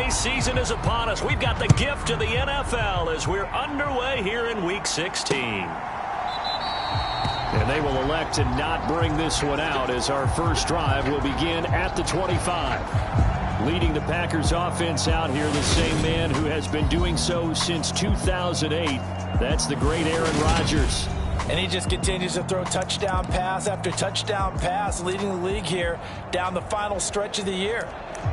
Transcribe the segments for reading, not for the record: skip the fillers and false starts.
NBA season is upon us. We've got the gift of the NFL as we're underway here in Week 16. And they will elect to not bring this one out as our first drive will begin at the 25. Leading the Packers offense out here, the same man who has been doing so since 2008. That's the great Aaron Rodgers. And he just continues to throw touchdown pass after touchdown pass, leading the league here down the final stretch of the year.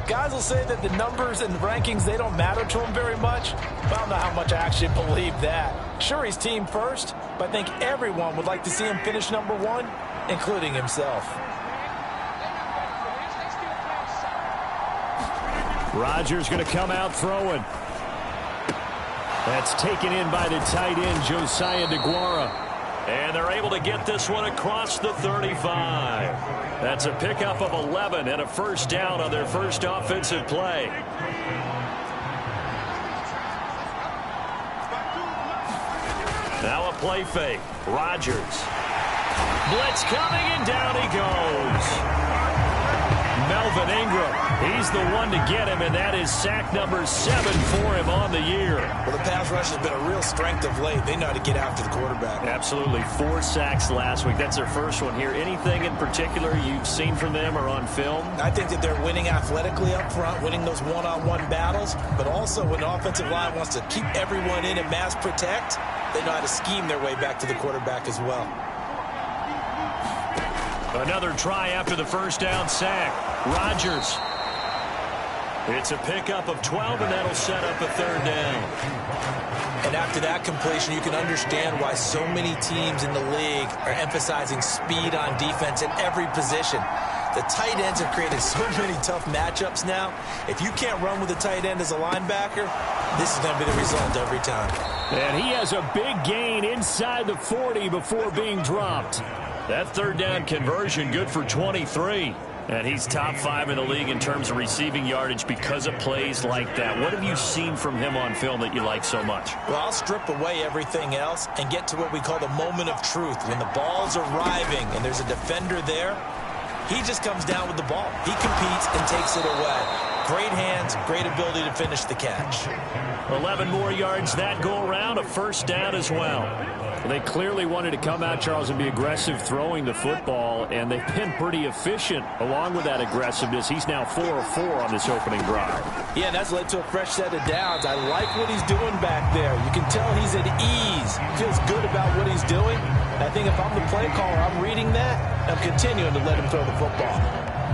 Guys will say that the numbers and the rankings, they don't matter to him very much. But I don't know how much I actually believe that. Sure, he's team first, but I think everyone would like to see him finish number one, including himself. Rodgers going to come out throwing. That's taken in by the tight end, Josiah DeGuara. And they're able to get this one across the 35. That's a pickup of 11 and a first down on their first offensive play. Now a play fake. Rodgers. Blitz coming, and down he goes. Melvin Ingram, he's the one to get him, and that is sack number 7 for him on the year. Well, the pass rush has been a real strength of late. They know how to get after the quarterback. Absolutely. 4 sacks last week. That's their first one here. Anything in particular you've seen from them or on film? I think that they're winning athletically up front, winning those one-on-one battles, but also when the offensive line wants to keep everyone in and mass protect, they know how to scheme their way back to the quarterback as well. Another try after the first down sack. Rodgers. It's a pickup of 12, and that'll set up a third down. And after that completion, you can understand why so many teams in the league are emphasizing speed on defense at every position. The tight ends have created so many tough matchups now. If you can't run with a tight end as a linebacker, this is going to be the result every time. And he has a big gain inside the 40 before being dropped. That third down conversion good for 23. And he's top 5 in the league in terms of receiving yardage because of plays like that. What have you seen from him on film that you like so much? Well, I'll strip away everything else and get to what we call the moment of truth. When the ball's arriving and there's a defender there, he just comes down with the ball. He competes and takes it away. Great hands, great ability to finish the catch. 11 more yards that go around, a first down as well. They clearly wanted to come out, Charles, and be aggressive throwing the football, and they've been pretty efficient along with that aggressiveness. He's now 4 of 4 on this opening drive. Yeah, and that's led to a fresh set of downs. I like what he's doing back there. You can tell he's at ease. Feels good about what he's doing. And I think if I'm the play caller, I'm reading that. I'm continuing to let him throw the football.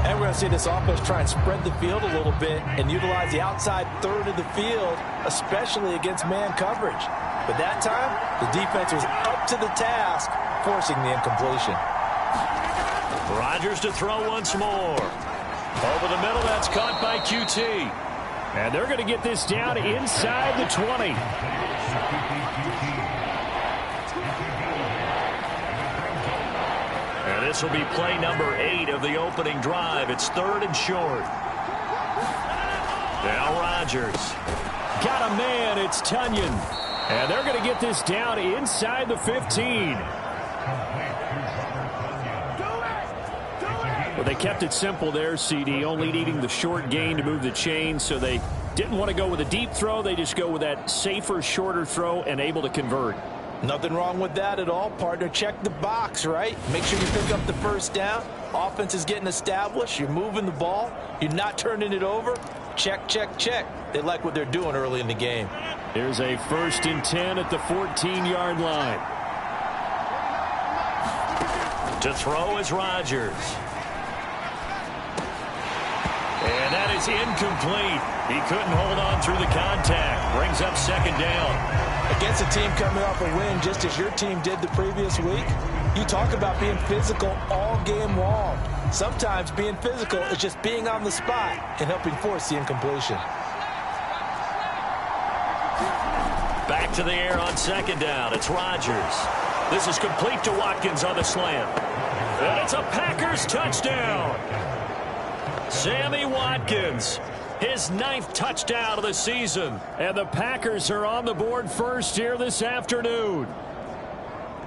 And we're going to see this offense try and spread the field a little bit and utilize the outside third of the field, especially against man coverage. But that time, the defense was up to the task, forcing the incompletion. Rodgers to throw once more. Over the middle, that's caught by QT. And they're going to get this down inside the 20. And this will be play number 8 of the opening drive. It's 3rd and short. Now Rodgers. Got a man, it's Tunyon. And they're going to get this down inside the 15. Well, they kept it simple there, CD, only needing the short gain to move the chain, so they didn't want to go with a deep throw. They just go with that safer, shorter throw and able to convert. Nothing wrong with that at all, partner. Check the box, right? Make sure you pick up the first down. Offense is getting established. You're moving the ball. You're not turning it over. Check, check, check. They like what they're doing early in the game. Here's a 1st and 10 at the 14-yard line. To throw is Rodgers. And that is incomplete. He couldn't hold on through the contact. Brings up 2nd down. Against a team coming off a win just as your team did the previous week, you talk about being physical all game long. Sometimes being physical is just being on the spot and helping force the incompletion. Back to the air on 2nd down. It's Rodgers. This is complete to Watkins on the slant. And it's a Packers touchdown. Sammy Watkins, his 9th touchdown of the season. And the Packers are on the board first here this afternoon.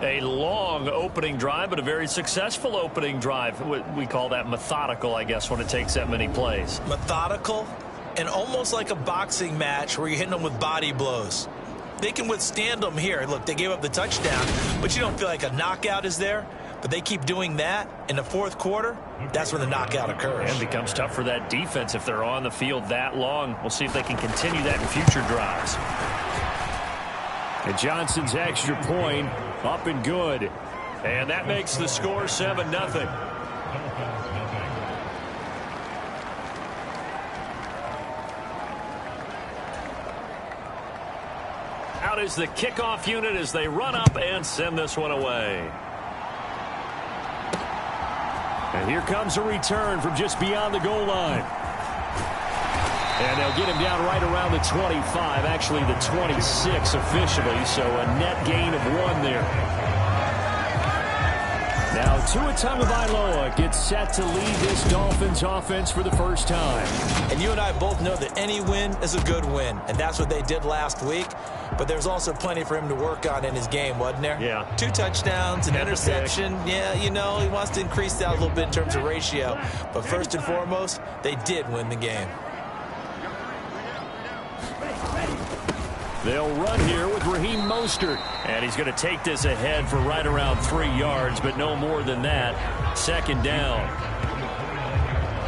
A long opening drive, but a very successful opening drive. We call that methodical, I guess, when it takes that many plays. Methodical and almost like a boxing match where you're hitting them with body blows. They can withstand them here. Look, they gave up the touchdown, but you don't feel like a knockout is there. But they keep doing that in the fourth quarter. That's when the knockout occurs. And it becomes tough for that defense if they're on the field that long. We'll see if they can continue that in future drives. And Johnson's extra point up and good. And that makes the score 7-0. Out is the kickoff unit as they run up and send this one away. And here comes a return from just beyond the goal line. And they'll get him down right around the 25, actually the 26 officially, so a net gain of 1 there. Now Tua Tagovailoa gets set to lead this Dolphins offense for the first time. And you and I both know that any win is a good win, and that's what they did last week. But there's also plenty for him to work on in his game, wasn't there? Yeah. 2 touchdowns, an interception. Yeah, you know, he wants to increase that a little bit in terms of ratio. But first and foremost, they did win the game. They'll run here with Raheem Mostert. And he's going to take this ahead for right around 3 yards, but no more than that. 2nd down.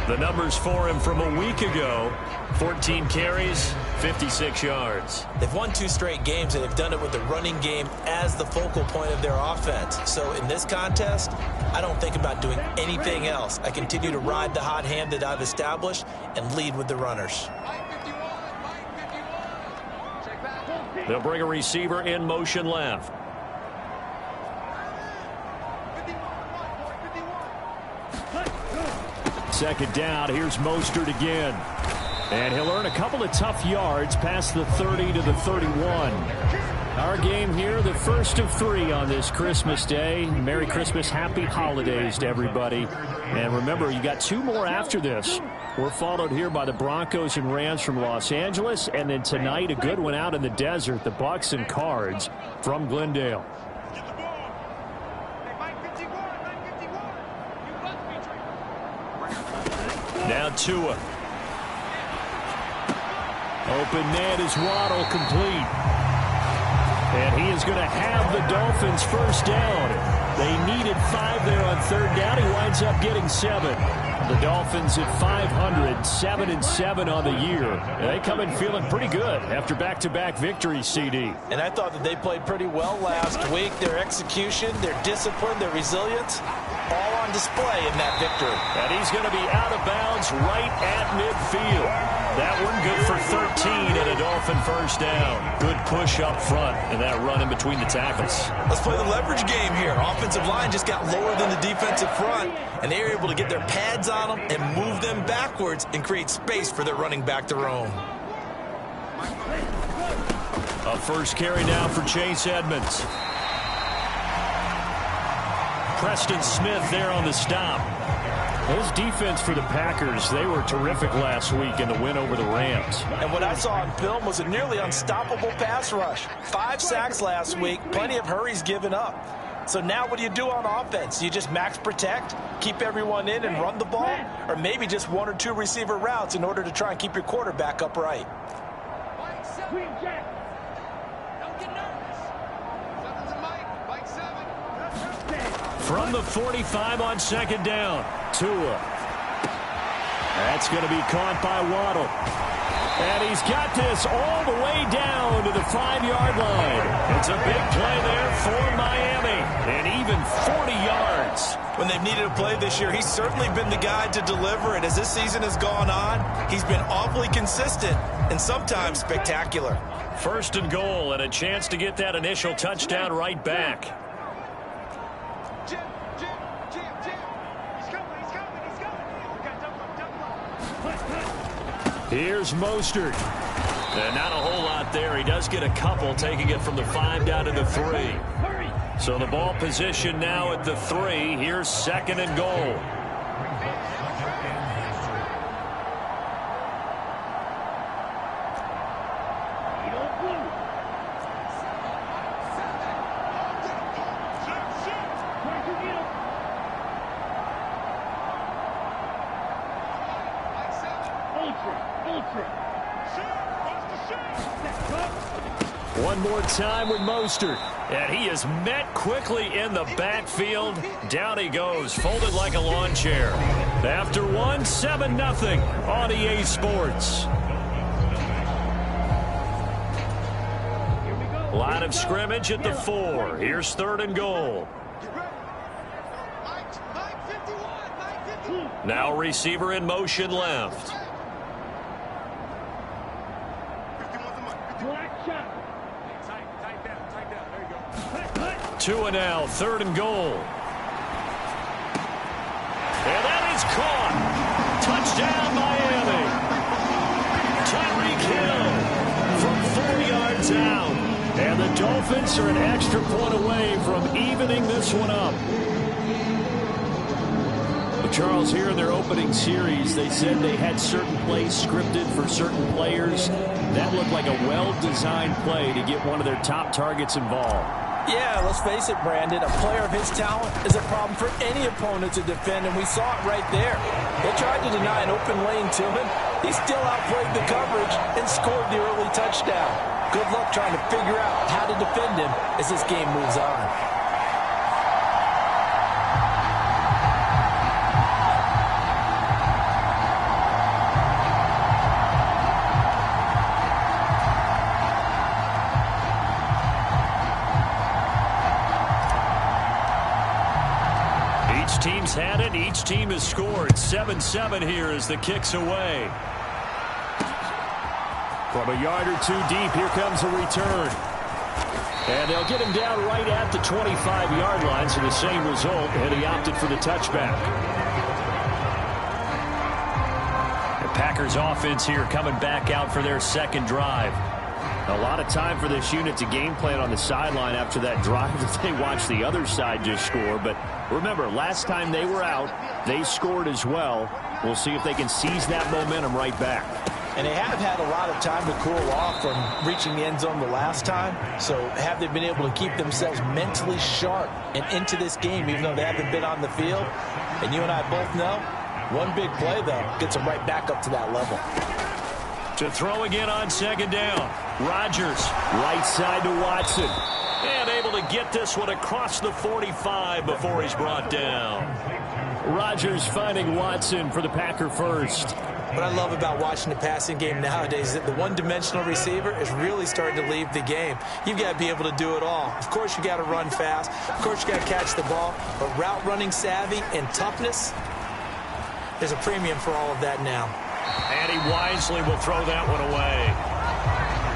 The numbers for him from a week ago: 14 carries, 56 yards. They've won 2 straight games, and they've done it with the running game as the focal point of their offense. So in this contest, I don't think about doing anything else. I continue to ride the hot hand that I've established and lead with the runners. They'll bring a receiver in motion left. Second down. Here's Mostert again. And he'll earn a couple of tough yards past the 30 to the 31. Our game here, the first of 3 on this Christmas Day. Merry Christmas, happy holidays to everybody. And remember, you got 2 more after this. We're followed here by the Broncos and Rams from Los Angeles. And then tonight, a good one out in the desert, the Bucks and Cards from Glendale. Now Tua. Open net is Waddle, complete. And he is going to have the Dolphins first down. They needed 5 there on 3rd down. He winds up getting 7. The Dolphins at 500, 7-7 on the year. They come in feeling pretty good after back-to-back victories, CD. And I thought that they played pretty well last week. Their execution, their discipline, their resilience, all on display in that victory. And he's going to be out of bounds right at midfield. That one good for 13 and a Dolphin first down. Good push up front and that run in between the tackles. Let's play the leverage game here. Offensive line just got lower than the defensive front, and they were able to get their pads on them and move them backwards and create space for their running back to roam. A first carry now for Chase Edmonds. Preston Smith there on the stop. His defense for the Packers, they were terrific last week in the win over the Rams. And what I saw on film was a nearly unstoppable pass rush. 5 sacks last week, plenty of hurries given up. So now what do you do on offense? You just max protect, keep everyone in and run the ball, or maybe just 1 or 2 receiver routes in order to try and keep your quarterback upright. From the 45 on 2nd down, Tua. That's going to be caught by Waddle. And he's got this all the way down to the 5-yard line. It's a big play there for Miami, and even 40 yards. When they've needed a play this year, he's certainly been the guy to deliver, and as this season has gone on, he's been awfully consistent and sometimes spectacular. 1st and goal, and a chance to get that initial touchdown right back. Here's Mostert. And not a whole lot there. He does get a couple, taking it from the 5 down to the 3. So the ball position now at the 3. Here's 2nd and goal. One more time with Mostert. And he is met quickly in the backfield. Down he goes, folded like a lawn chair. After one, 7-0 on EA Sports. Line of scrimmage at the 4. Here's 3rd and goal. Now receiver in motion left. 2 and now, 3rd and goal. And that is caught. Touchdown, Miami. Tyreek Hill from 4 yards out. And the Dolphins are an extra point away from evening this one up. Well, Charles, here in their opening series, they said they had certain plays scripted for certain players. That looked like a well-designed play to get one of their top targets involved. Yeah, let's face it, Brandon. A player of his talent is a problem for any opponent to defend, and we saw it right there. They tried to deny an open lane to him. He still outplayed the coverage and scored the early touchdown. Good luck trying to figure out how to defend him as this game moves on. Team's had it. Each team has scored. 7-7 here as the kick's away. From a yard or two deep, here comes a return. And they'll get him down right at the 25-yard line, so the same result, and he opted for the touchback. The Packers offense here coming back out for their second drive. A lot of time for this unit to game plan on the sideline after that drive that they watched the other side just score. But remember, last time they were out, they scored as well. We'll see if they can seize that momentum right back. And they have had a lot of time to cool off from reaching the end zone the last time. So have they been able to keep themselves mentally sharp and into this game, even though they haven't been on the field? And you and I both know, one big play, though, gets them right back up to that level. To throw again on second down. Rodgers, right side to Watson. And able to get this one across the 45 before he's brought down. Rodgers finding Watson for the Packer first. What I love about watching the passing game nowadays is that the one-dimensional receiver is really starting to leave the game. You've got to be able to do it all. Of course, you got to run fast. Of course, you got to catch the ball. But route running savvy and toughness, there's a premium for all of that now. And he wisely will throw that one away.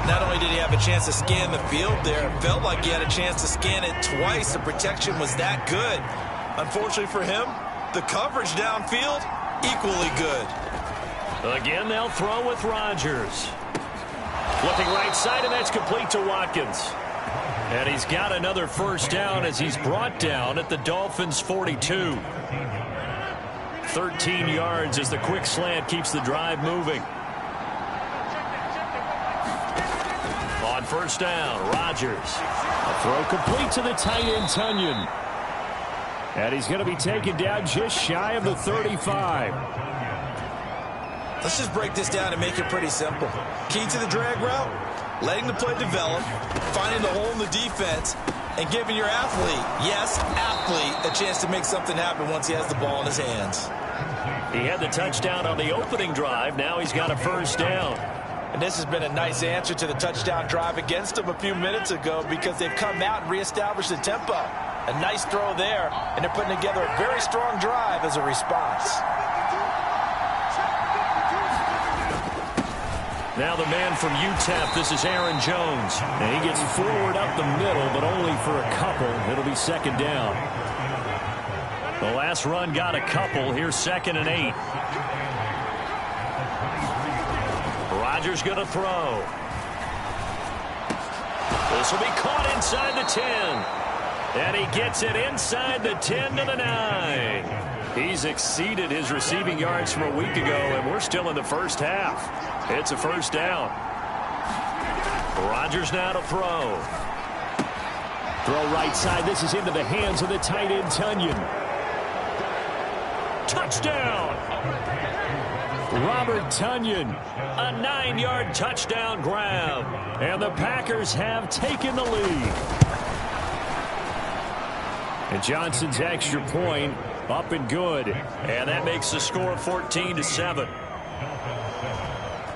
Not only did he have a chance to scan the field there, it felt like he had a chance to scan it twice. The protection was that good. Unfortunately for him, the coverage downfield, equally good. Again, they'll throw with Rodgers. Flipping right side, and that's complete to Watkins. And he's got another first down as he's brought down at the Dolphins' 42. 13 yards as the quick slant keeps the drive moving. On first down, Rodgers. A throw complete to the tight end, Tunyon. And he's going to be taken down just shy of the 35. Let's just break this down and make it pretty simple. Key to the drag route, letting the play develop, finding the hole in the defense, and giving your athlete, yes, athlete, a chance to make something happen once he has the ball in his hands. He had the touchdown on the opening drive. Now he's got a first down. And this has been a nice answer to the touchdown drive against them a few minutes ago because they've come out and reestablished the tempo. A nice throw there, and they're putting together a very strong drive as a response. Now the man from UTEP, this is Aaron Jones. And he gets forward up the middle, but only for a couple. It'll be second down. The last run got a couple. Here's 2nd and 8. Rodgers going to throw. This will be caught inside the 10. And he gets it inside the 10 to the 9. He's exceeded his receiving yards from a week ago, and we're still in the first half. It's a first down. Rodgers now to throw. Throw right side. This is into the hands of the tight end, Tunyon. Touchdown! Robert Tonyan, a 9-yard touchdown grab. And the Packers have taken the lead. And Johnson's extra point up and good. And that makes the score 14-7.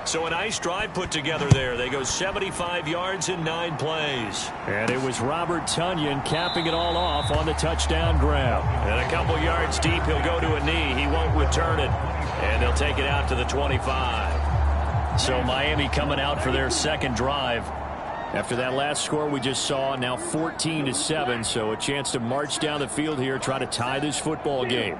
So a nice drive put together there. They go 75 yards in 9 plays. And it was Robert Tonyan capping it all off on the touchdown grab. And a couple yards deep, he'll go to a knee. He won't return it. And they'll take it out to the 25. So Miami coming out for their second drive. After that last score we just saw, now 14-7. So a chance to march down the field here, try to tie this football game.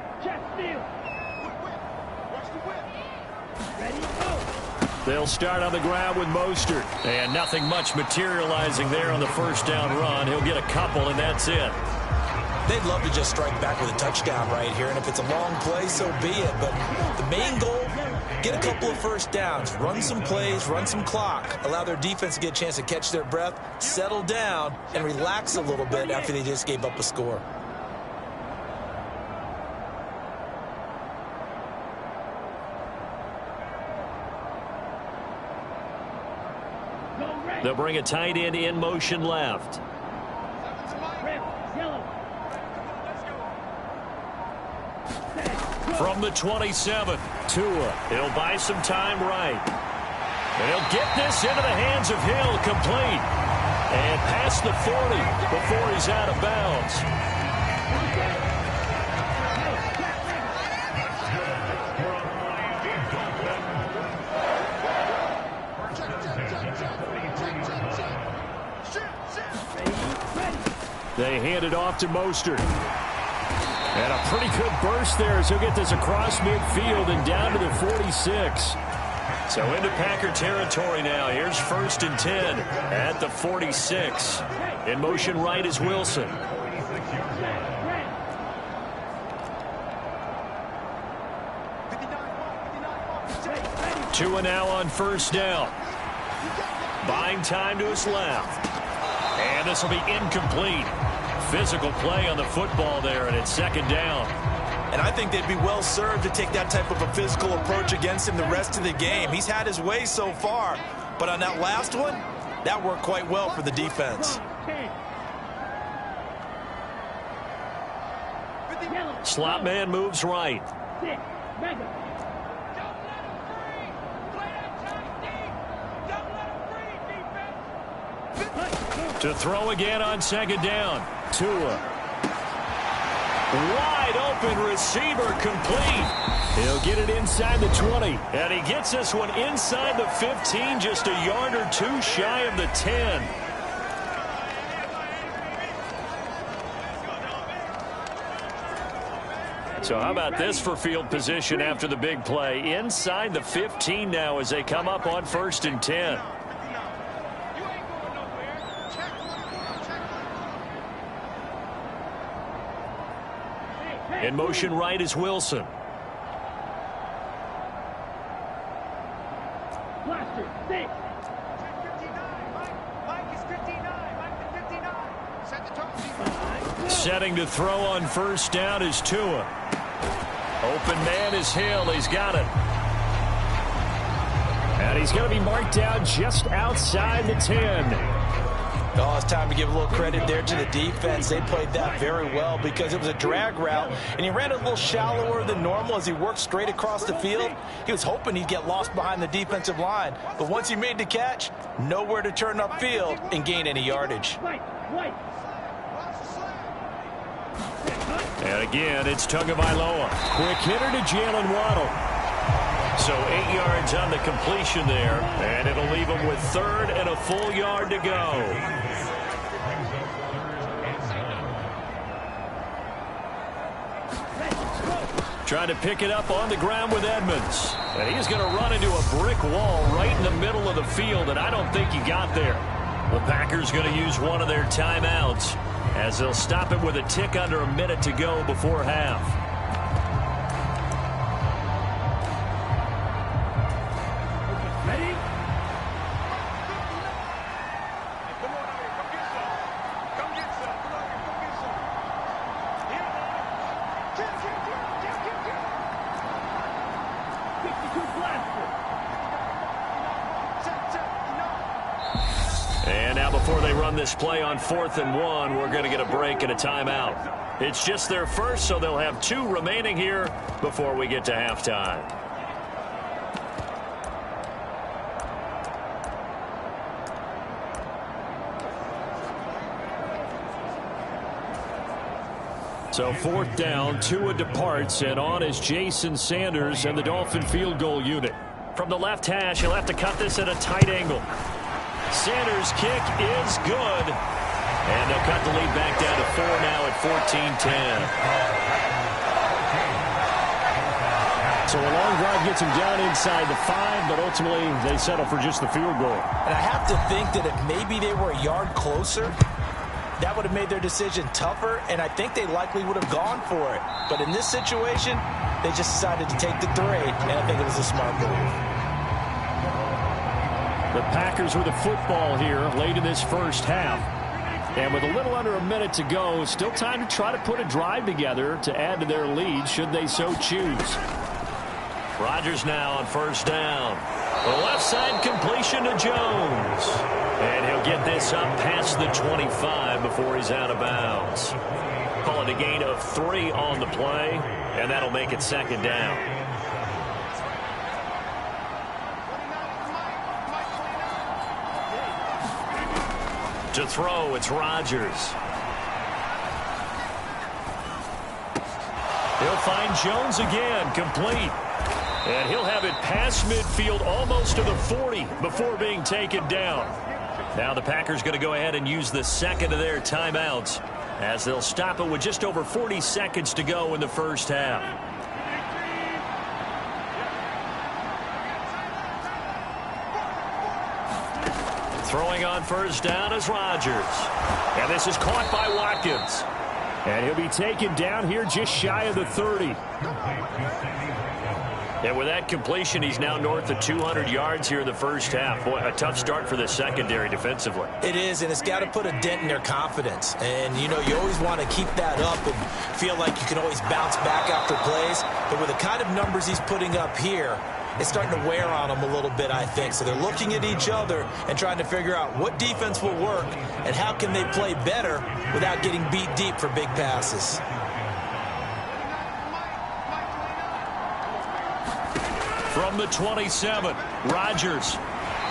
They'll start on the ground with Mostert. And nothing much materializing there on the first down run. He'll get a couple, and that's it. They'd love to just strike back with a touchdown right here, and if it's a long play, so be it. But the main goal, get a couple of first downs, run some plays, run some clock, allow their defense to get a chance to catch their breath, settle down, and relax a little bit after they just gave up a score. They'll bring a tight end in motion left. From the 27, Tua. He'll buy some time right. And he'll get this into the hands of Hill, complete. And past the 40 before he's out of bounds. They hand it off to Mostert. And a pretty good burst there as he'll get this across midfield and down to the 46. So into Packer territory now. Here's 1st and 10 at the 46. In motion right is Wilson. Tua now on first down. Buying time to his left. And this will be incomplete. Physical play on the football there, and it's 2nd down. And I think they'd be well served to take that type of a physical approach against him the rest of the game. He's had his way so far, but on that last one, that worked quite well for the defense. Slot man moves right. To throw again on 2nd down. Tua. Wide open receiver, complete. He'll get it inside the 20. And he gets this one inside the 15, just a yard or two shy of the 10. So how about this for field position after the big play? Inside the 15 now as they come up on 1st and 10. In motion right is Wilson. Setting to throw on first down is Tua. Open man is Hill. He's got it. And he's going to be marked down just outside the 10. Oh, it's time to give a little credit there to the defense. They played that very well because it was a drag route, and he ran a little shallower than normal as he worked straight across the field. He was hoping he'd get lost behind the defensive line, but once he made the catch, nowhere to turn upfield and gain any yardage. And again, it's Tagovailoa. Quick hitter to Jalen Waddle. So 8 yards on the completion there, and it'll leave him with 3rd and a full yard to go. Trying to pick it up on the ground with Edmonds. And he's going to run into a brick wall right in the middle of the field, and I don't think he got there. The Packers going to use one of their timeouts as they'll stop him with a tick under a minute to go before half. And now before they run this play on 4th and 1, we're going to get a break and a timeout. It's just their first, so they'll have 2 remaining here before we get to halftime. So 4th down, Tua departs, and on is Jason Sanders and the Dolphin field goal unit. From the left hash, he'll have to cut this at a tight angle. Sanders' kick is good. And they'll cut the lead back down to 4 now at 14-10. So a long drive gets him down inside the 5, but ultimately they settle for just the field goal. And I have to think that if maybe they were a yard closer, that would have made their decision tougher, and I think they likely would have gone for it. But in this situation, they just decided to take the 3, and I think it was a smart move. The Packers with the football here late in this first half. And with a little under a minute to go, still time to try to put a drive together to add to their lead should they so choose. Rodgers now on 1st down. The left side completion to Jones. And he'll get this up past the 25 before he's out of bounds. Call it a gain of 3 on the play, and that'll make it 2nd down. To throw, it's Rodgers. He'll find Jones again, complete. And he'll have it past midfield almost to the 40 before being taken down. Now the Packers going to go ahead and use the 2nd of their timeouts as they'll stop it with just over 40 seconds to go in the first half. Throwing on 1st down is Rodgers. And this is caught by Watkins. And he'll be taken down here just shy of the 30. And with that completion, he's now north of 200 yards here in the first half. Boy, a tough start for the secondary defensively. It is, and it's got to put a dent in their confidence. And, you know, you always want to keep that up and feel like you can always bounce back after plays. But with the kind of numbers he's putting up here, it's starting to wear on them a little bit, I think. So they're looking at each other and trying to figure out what defense will work and how can they play better without getting beat deep for big passes. From the 27, Rodgers.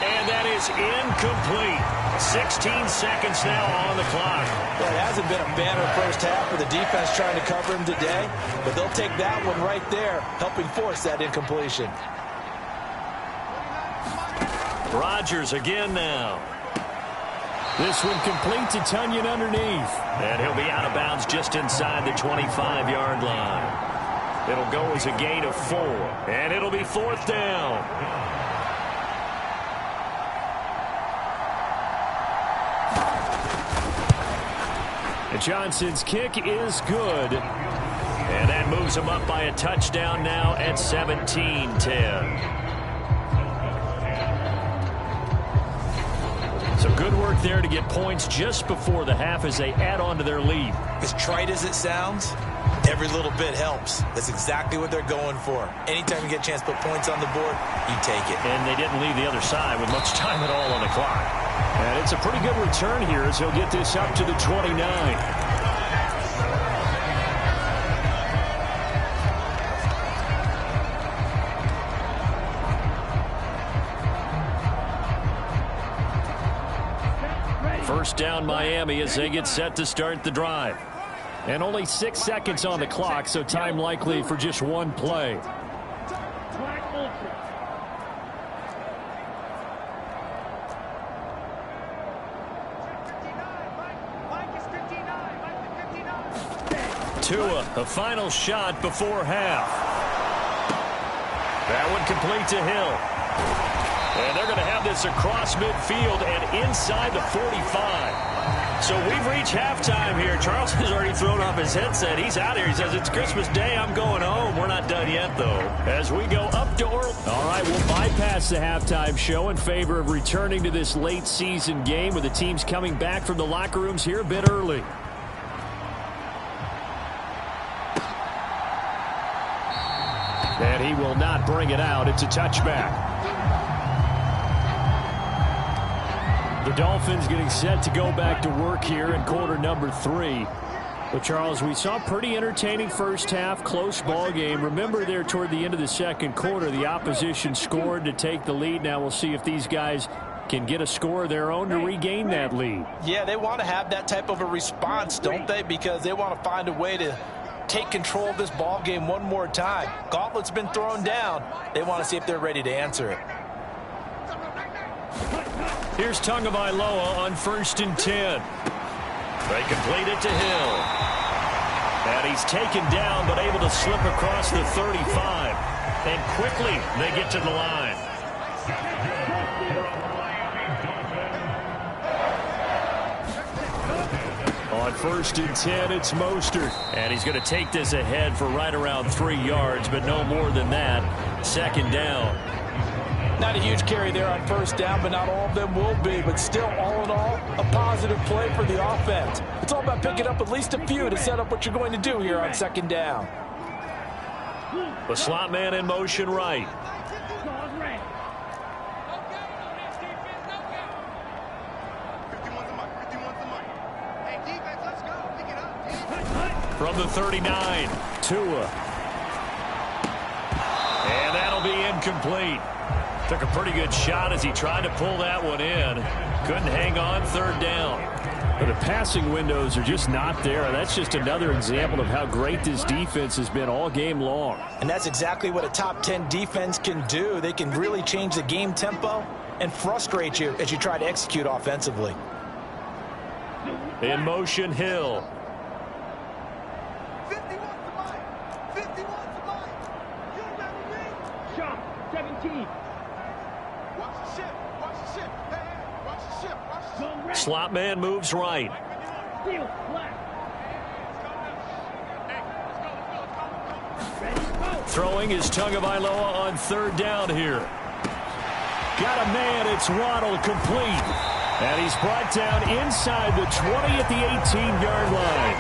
And that is incomplete. 16 seconds now on the clock. Well, it hasn't been a banner first half for the defense trying to cover him today, but they'll take that one right there, helping force that incompletion. Rodgers again now. This one complete to Tunyon underneath. And he'll be out of bounds just inside the 25-yard line. It'll go as a gain of 4, and it'll be 4th down. And Johnson's kick is good. And that moves him up by a touchdown now at 17-10. So good work there to get points just before the half as they add on to their lead. As trite as it sounds, every little bit helps. That's exactly what they're going for. Anytime you get a chance to put points on the board, you take it. And they didn't leave the other side with much time at all on the clock. And it's a pretty good return here as he'll get this up to the 29. First down Miami as they get set to start the drive. And only 6 seconds on the clock, so time likely for just one play. Tua, a final shot before half. That one complete to Hill. And they're going to have this across midfield and inside the 45. So we've reached halftime here. Charles has already thrown off his headset. He's out here. He says, it's Christmas Day. I'm going home. We're not done yet, though. As we go up to Orlando. All right, we'll bypass the halftime show in favor of returning to this late season game with the teams coming back from the locker rooms here a bit early. And he will not bring it out. It's a touchback. The Dolphins getting set to go back to work here in quarter number 3. But, Charles, we saw a pretty entertaining first half, close ball game. Remember there toward the end of the second quarter, the opposition scored to take the lead. Now we'll see if these guys can get a score of their own to regain that lead. Yeah, they want to have that type of a response, don't they? Because they want to find a way to take control of this ball game one more time. Gauntlet's been thrown down. They want to see if they're ready to answer it. Here's Tagovailoa on 1st and 10. They complete it to Hill. And he's taken down but able to slip across the 35. And quickly they get to the line. On 1st and 10, it's Mostert. And he's going to take this ahead for right around 3 yards, but no more than that. 2nd down. Not a huge carry there on 1st down, but not all of them will be. But still, all in all, a positive play for the offense. It's all about picking up at least a few to set up what you're going to do here on 2nd down. The slot man in motion right. From the 39, Tua. And that'll be incomplete. Took a pretty good shot as he tried to pull that one in. Couldn't hang on. 3rd down. But the passing windows are just not there. That's just another example of how great this defense has been all game long. And that's exactly what a top 10 defense can do. They can really change the game tempo and frustrate you as you try to execute offensively. In motion, Hill. 17. Slot man moves right. Throwing is Tagovailoa on 3rd down here. Got a man. It's Waddle, complete. And he's brought down inside the 20 at the 18-yard line.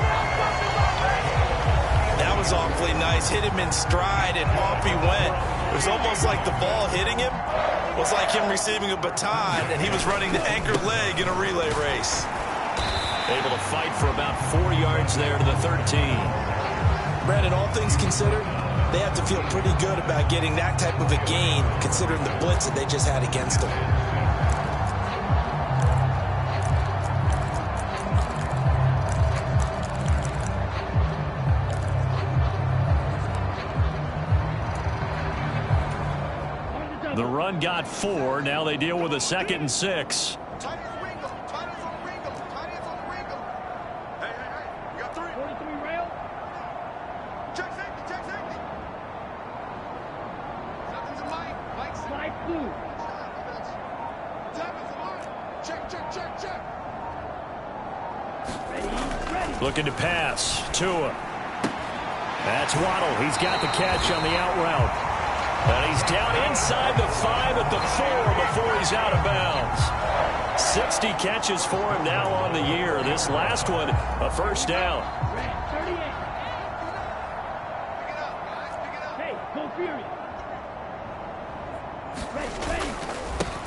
That was awfully nice. Hit him in stride, and off he went. It was almost like the ball hitting him was like him receiving a baton, and he was running the anchor leg in a relay race. Able to fight for about 4 yards there to the 13. Brandon, all things considered, they have to feel pretty good about getting that type of a gain, considering the blitz that they just had against them. The run got 4. Now they deal with a 2nd and 6. Looking to pass. Tua. That's Waddle. He's got the catch on the out route. And he's down inside the 5 at the 4 before he's out of bounds. 60 catches for him now on the year. This last one, a 1st down.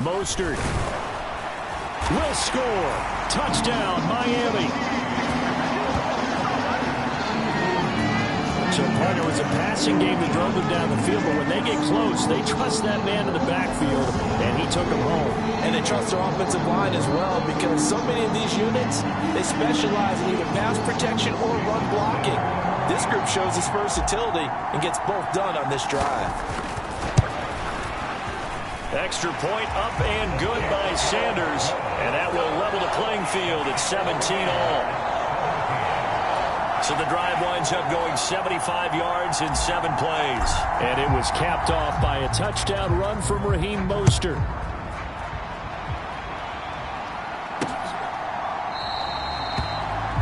Mostert will score. Touchdown, Miami. So, partner, it was a passing game that drove them down the field, but when they get close, they trust that man in the backfield, and he took them home. And they trust their offensive line as well, because so many of these units, they specialize in either pass protection or run blocking. This group shows its versatility and gets both done on this drive. Extra point up and good by Sanders, and that will level the playing field at 17 all. So the drive winds up going 75 yards in 7 plays. And it was capped off by a touchdown run from Raheem Mostert.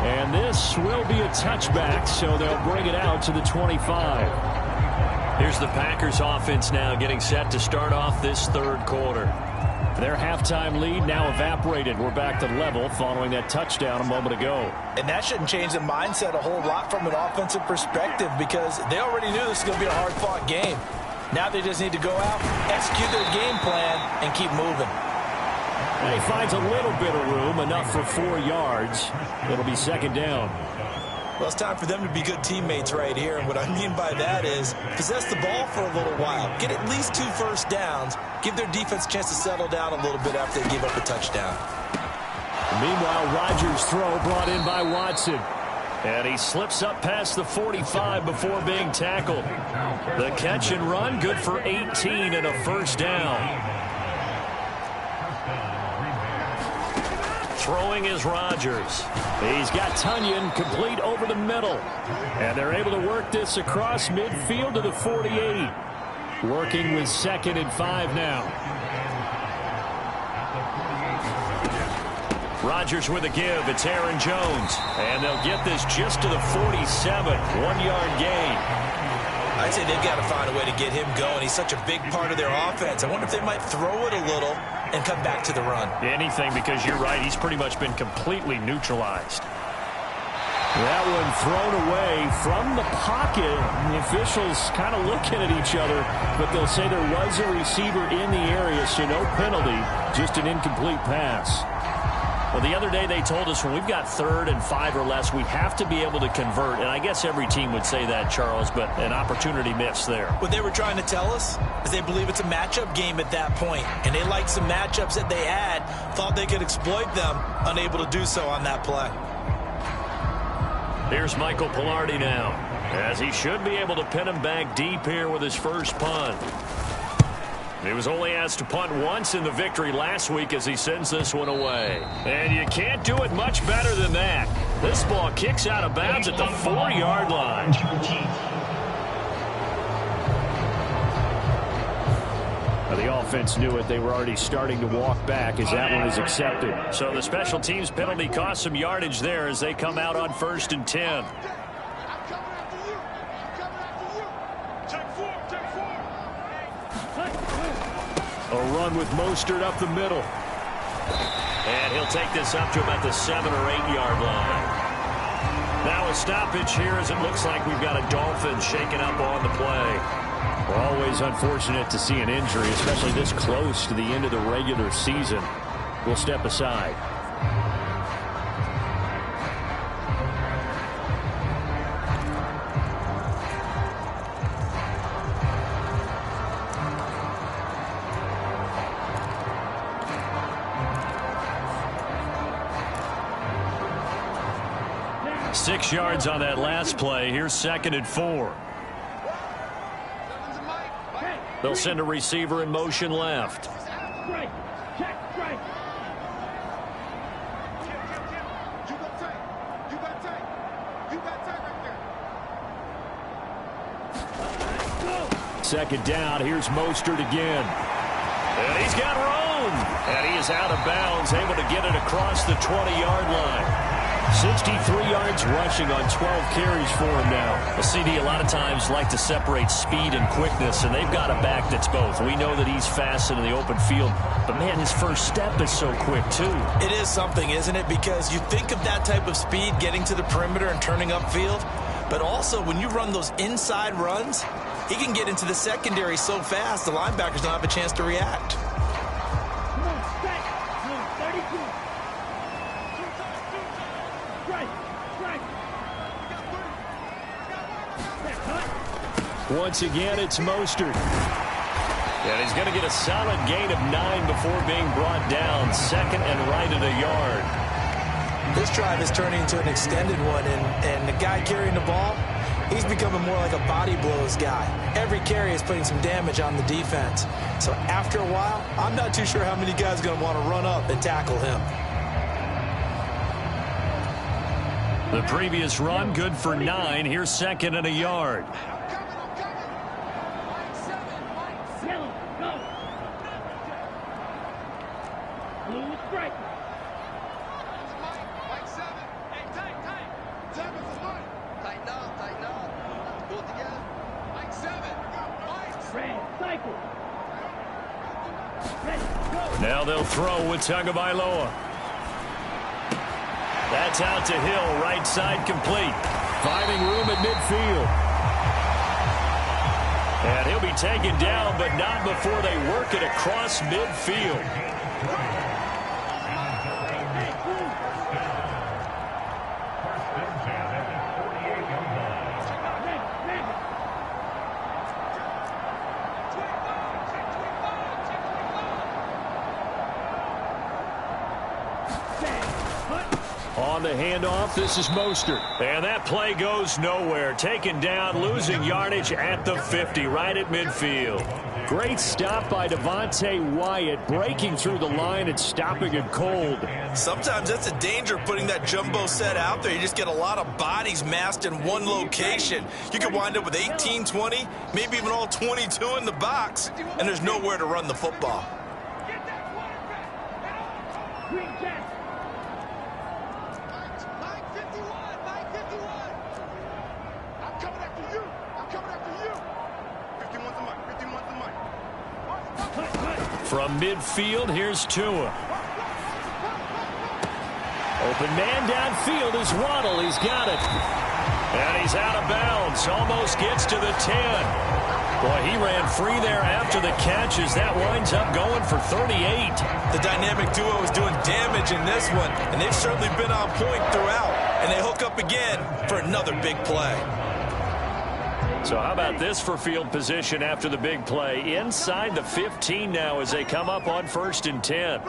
And this will be a touchback, so they'll bring it out to the 25. Here's the Packers offense now getting set to start off this 3rd quarter. Their halftime lead now evaporated. We're back to level following that touchdown a moment ago. And that shouldn't change the mindset a whole lot from an offensive perspective because they already knew this was going to be a hard-fought game. Now they just need to go out, execute their game plan, and keep moving. And he finds a little bit of room, enough for 4 yards. It'll be second down. Well, it's time for them to be good teammates right here. And what I mean by that is possess the ball for a little while. Get at least 2 first downs. Give their defense a chance to settle down a little bit after they give up a touchdown. Meanwhile, Rodgers' throw brought in by Watson. And he slips up past the 45 before being tackled. The catch and run, good for 18 and a first down. Throwing is Rodgers. He's got Tunyon complete over the middle. And they're able to work this across midfield to the 48. Working with 2nd and 5 now. Rodgers with a give. It's Aaron Jones. And they'll get this just to the 47. 1-yard gain. I'd say they've got to find a way to get him going. He's such a big part of their offense. I wonder if they might throw it a little and come back to the run. Anything, because you're right. He's pretty much been completely neutralized. That one thrown away from the pocket. The officials kind of looking at each other, but they'll say there was a receiver in the area, so no penalty, just an incomplete pass. Well, the other day they told us when we've got 3rd and 5 or less, we have to be able to convert. And I guess every team would say that, Charles, but an opportunity missed there. What they were trying to tell us is they believe it's a matchup game at that point. And they liked some matchups that they had, thought they could exploit them, unable to do so on that play. Here's Michael Pilardi now, as he should be able to pin him back deep here with his first punt. He was only asked to punt once in the victory last week as he sends this one away. And you can't do it much better than that. This ball kicks out of bounds at the 4-yard line. Now, the offense knew it. They were already starting to walk back as that one is accepted. So the special teams penalty cost some yardage there as they come out on 1st and 10. A run with Mostert up the middle. And he'll take this up to about the 7- or 8-yard line. Now a stoppage here as it looks like we've got a Dolphins shaken up on the play. We're always unfortunate to see an injury, especially this close to the end of the regular season. We'll step aside. Six yards on that last play. Here's 2nd and 4. They'll send a receiver in motion left. Second down. Here's Mostert again. And he's got room. And he is out of bounds, able to get it across the 20-yard line. 63 yards rushing on 12 carries for him now. Well, CD, a lot of times like to separate speed and quickness, and they've got a back that's both. We know that he's fast in the open field, but, man, his first step is so quick, too. It is something, isn't it? Because you think of that type of speed getting to the perimeter and turning upfield, but also when you run those inside runs, he can get into the secondary so fast the linebackers don't have a chance to react. Once again, it's Mostert. And he's going to get a solid gain of 9 before being brought down. 2nd and right at a yard. This drive is turning into an extended one, and the guy carrying the ball, he's becoming more like a body blows guy. Every carry is putting some damage on the defense. So after a while, I'm not too sure how many guys are going to want to run up and tackle him. The previous run, good for 9. Here's 2nd and a yard. Now they'll throw with Tagovailoa. That's out to Hill, right side complete. Finding room at midfield. And he'll be taken down, but not before they work it across midfield. On the handoff, this is Mostert. And that play goes nowhere. Taken down, losing yardage at the 50, right at midfield. Great stop by Devontae Wyatt, breaking through the line and stopping it cold. Sometimes that's a danger putting that jumbo set out there. You just get a lot of bodies massed in one location. You could wind up with 18, 20, maybe even all 22 in the box, and there's nowhere to run the football. From midfield, here's Tua. Open man downfield is Waddle. He's got it. And he's out of bounds. Almost gets to the 10. Boy, he ran free there after the catches. That winds up going for 38. The dynamic duo is doing damage in this one, and they've certainly been on point throughout. And they hook up again for another big play. So how about this for field position after the big play? Inside the 15 now as they come up on 1st and 10.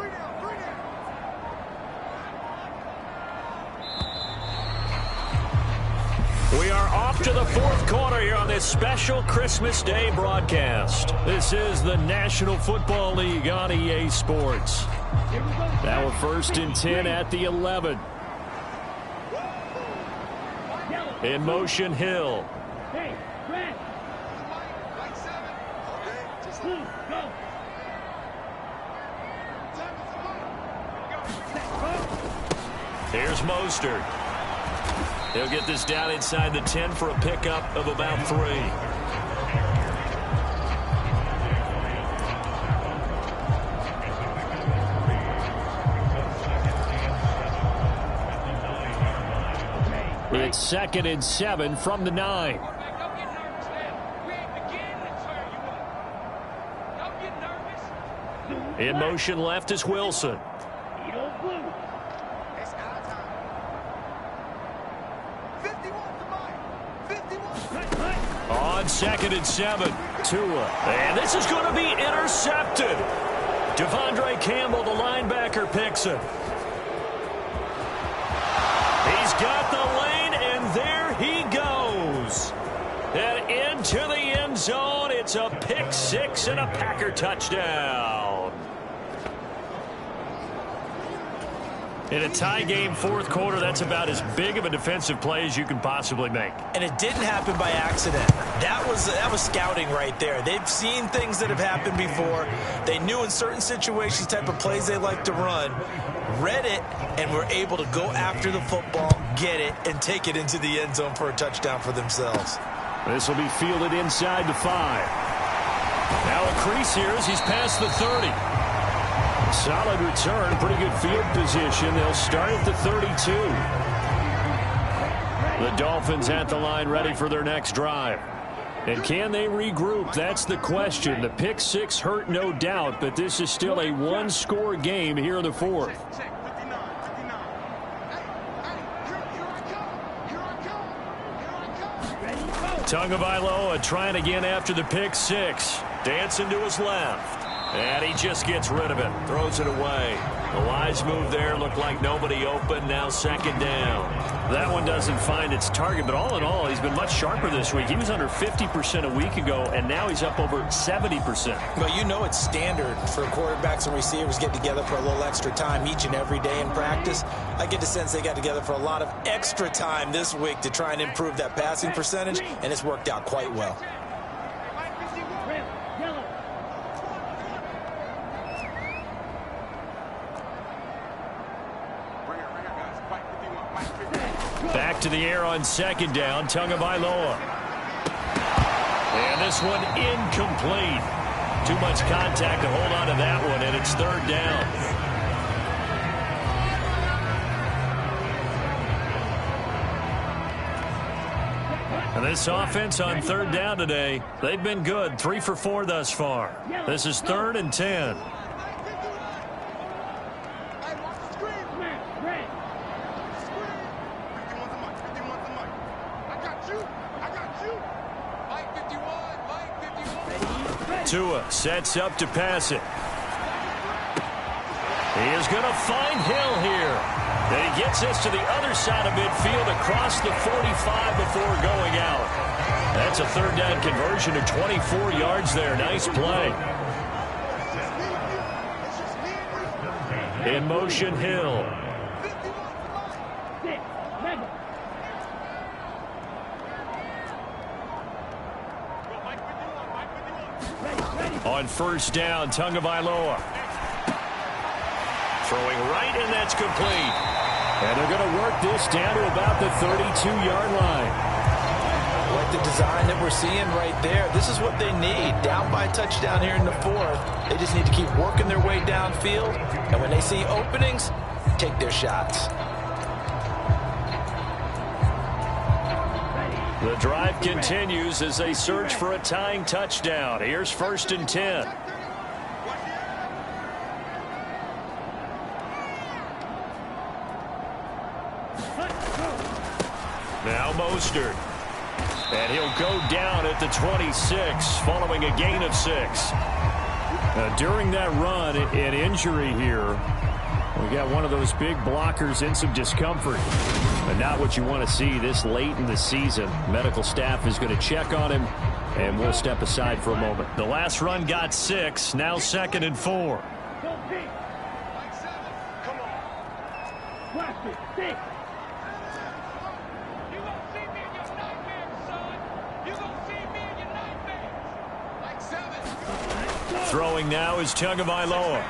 We are off to the 4th quarter here on this special Christmas Day broadcast. This is the National Football League on EA Sports. Now a 1st and 10 at the 11. In motion, Hill. Here's Mostert. He'll get this down inside the 10 for a pickup of about 3. It's 2nd and 7 from the 9. In motion left is Wilson. On 2nd and 7, Tua. And this is going to be intercepted. Devondre Campbell, the linebacker, picks it. He's got the lane, and there he goes. And into the end zone. It's a pick 6 and a Packer touchdown. In a tie game 4th quarter, that's about as big of a defensive play as you can possibly make. And it didn't happen by accident. That was scouting right there. They've seen things that have happened before. They knew in certain situations type of plays they like to run, read it, and were able to go after the football, get it, and take it into the end zone for a touchdown for themselves. This will be fielded inside the 5. Now a crease here as he's past the 30. Solid return, pretty good field position. They'll start at the 32. The Dolphins at the line ready for their next drive. And can they regroup? That's the question. The pick 6 hurt, no doubt, but this is still a one-score game here in the 4th. Tagovailoa trying again after the pick 6. Dancing to his left. And he just gets rid of it. Throws it away. The wise move there. Looked like nobody open. Now 2nd down. That one doesn't find its target, but all in all, he's been much sharper this week. He was under 50% a week ago, and now he's up over 70%. Well, you know it's standard for quarterbacks and receivers get together for a little extra time each and every day in practice. I get the sense they got together for a lot of extra time this week to try and improve that passing percentage, and it's worked out quite well. Back to the air on 2nd down, Tagovailoa. And this one incomplete. Too much contact to hold on to that one, and it's third down. And this offense on third down today, they've been good. 3 for 4 thus far. This is 3rd and 10. Tua sets up to pass it. He is going to find Hill here. And he gets this to the other side of midfield across the 45 before going out. That's a third down conversion of 24 yards there. Nice play. In motion, Hill. On first down, Tagovailoa. Throwing right, and that's complete. And they're going to work this down to about the 32-yard line. I like the design that we're seeing right there. This is what they need. Down by a touchdown here in the 4th. They just need to keep working their way downfield. And when they see openings, take their shots. The drive continues as they search for a tying touchdown. Here's 1st and 10. Now Mostert. And he'll go down at the 26 following a gain of 6. During that run, an injury here. We got one of those big blockers in some discomfort. But not what you want to see this late in the season. Medical staff is going to check on him, and we'll step aside for a moment. The last run got 6. Now 2nd and 4. Throwing now is Tagovailoa.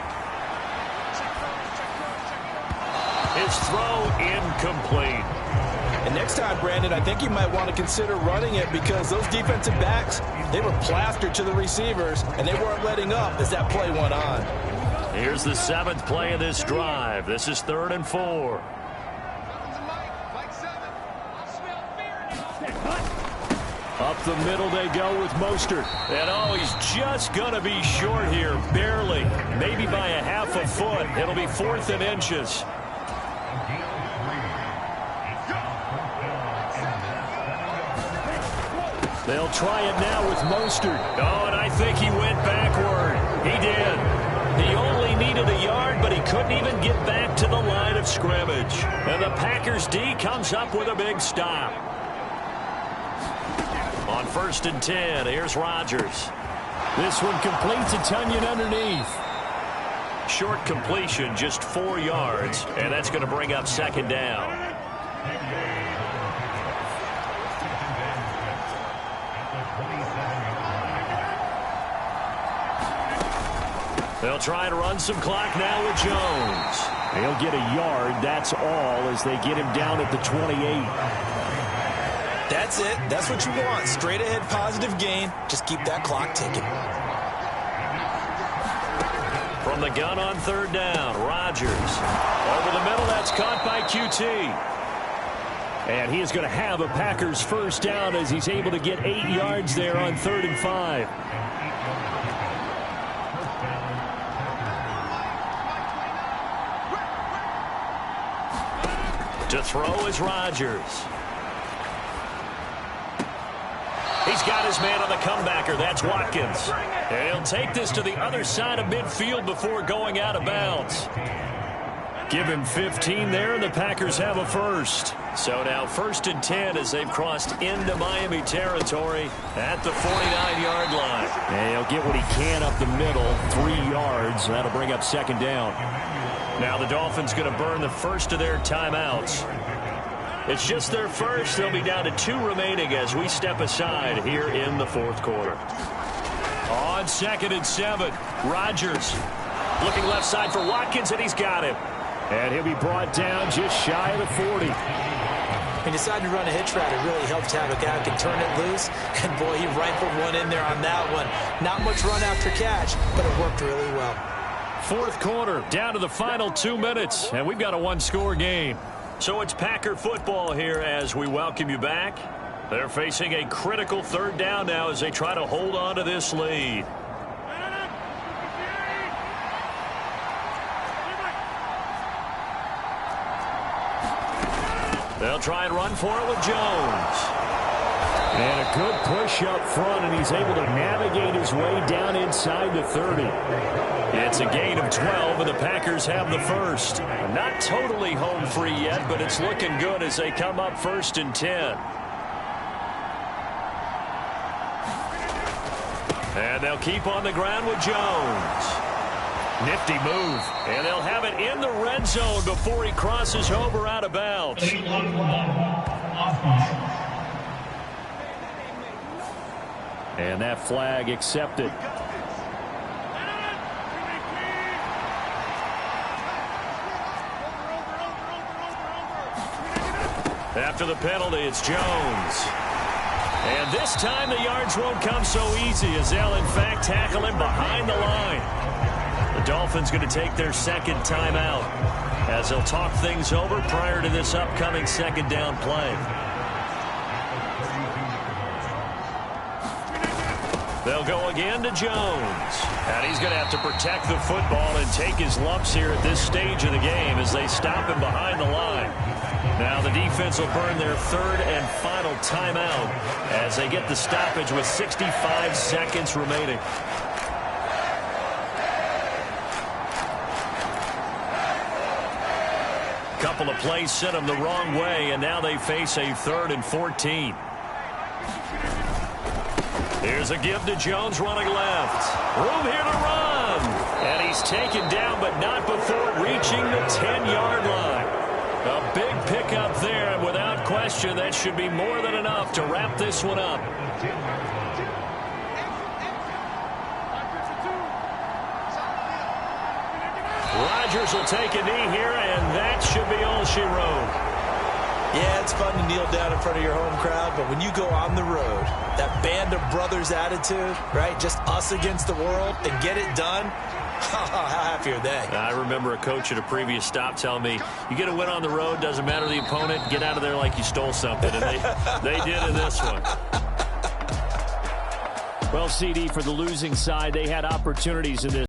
His throw incomplete. And next time, Brandon, I think you might want to consider running it because those defensive backs, they were plastered to the receivers, and they weren't letting up as that play went on. Here's the 7th play of this drive. This is 3rd and 4. Up the middle they go with Mostert. And oh, he's just going to be short here, barely. Maybe by a half a foot. It'll be 4th and inches. They'll try it now with Mostert. Oh, and I think he went backward. He did. He only needed a yard, but he couldn't even get back to the line of scrimmage. And the Packers D comes up with a big stop. On 1st and 10, here's Rodgers. This one completes a Tunyon underneath. Short completion, just 4 yards, and that's going to bring up 2nd down. They'll try to run some clock now with Jones. They'll get a yard, that's all, as they get him down at the 28. That's it. That's what you want. Straight ahead positive gain. Just keep that clock ticking. From the gun on 3rd down, Rodgers. Over the middle, that's caught by QT. And he is going to have a Packers first down as he's able to get 8 yards there on 3rd and 5. To throw is Rodgers. He's got his man on the comebacker. That's Watkins. And he'll take this to the other side of midfield before going out of bounds. Give him 15 there, and the Packers have a first. So now 1st and 10 as they've crossed into Miami territory at the 49-yard line. And he'll get what he can up the middle, 3 yards. That'll bring up 2nd down. Now the Dolphins going to burn the first of their timeouts. It's just their first. They'll be down to 2 remaining as we step aside here in the 4th quarter. On 2nd and 7, Rodgers looking left side for Watkins, and he's got him. And he'll be brought down just shy of the 40. When you decide to run a hitch route, it really helps to have a guy who can turn it loose. And, boy, he rifled one in there on that one. Not much run after catch, but it worked really well. Fourth quarter, down to the final 2 minutes, and we've got a one-score game. So it's Packer football here as we welcome you back. They're facing a critical third down now as they try to hold on to this lead. They'll try and run for it with Jones. And a good push up front, and he's able to navigate his way down inside the 30. It's a gain of 12, and the Packers have the first. Not totally home free yet, but it's looking good as they come up 1st and 10. And they'll keep on the ground with Jones. Nifty move. And they'll have it in the red zone before he crosses over out of bounds. And that flag accepted. After the penalty, it's Jones. And this time the yards won't come so easy as they'll, in fact, tackle him behind the line. The Dolphins going to take their second timeout as they'll talk things over prior to this upcoming second down play. They'll go again to Jones. And he's going to have to protect the football and take his lumps here at this stage of the game as they stop him behind the line. Now the defense will burn their third and final timeout as they get the stoppage with 65 seconds remaining. Couple of plays sent them the wrong way, and now they face a 3rd and 14. Here's a give to Jones running left. Room here to run. And he's taken down, but not before reaching the 10-yard line. A big pickup there, and without question, that should be more than enough to wrap this one up. Rodgers will take a knee here, and that should be all she wrote. Yeah, it's fun to kneel down in front of your home crowd, but when you go on the road, that band of brothers attitude, right, just us against the world, and get it done, how happy are they? I remember a coach at a previous stop telling me, you get a win on the road, doesn't matter the opponent, get out of there like you stole something, and they did in this one. Well, CD, for the losing side, they had opportunities in this.